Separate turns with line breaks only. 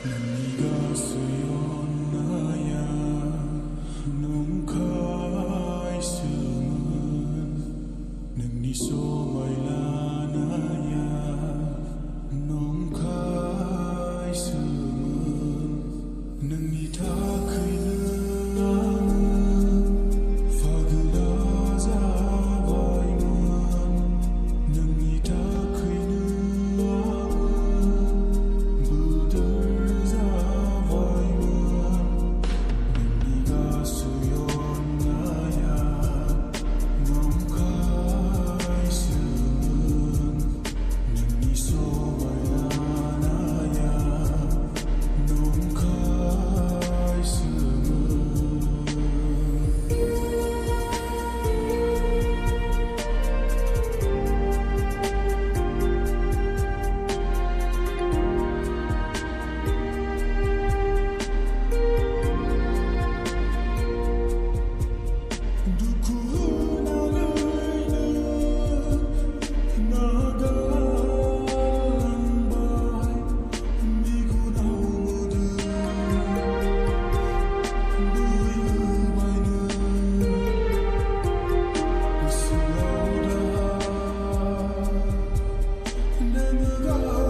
난 네가 쓰였나야 nunca isum은 능 니소 마일라나야 nunca isum은 능 니다 그이는 암은 파그라자 바이문 능 니다 그이는 암은 부들자 바이문 네가 수였나야 nunca 있음은 네 소말라나야 nunca 있음은 누구 나를 나가란 바이 미고 나오거든 너의 바이는 슬라우다 내가